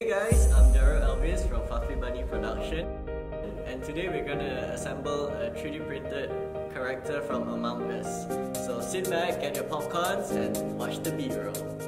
Hey guys, I'm Elvis from Fluffy Bunny Production, and today we're gonna assemble a 3D printed character from Among Us. So sit back, get your popcorns, and watch the B-roll.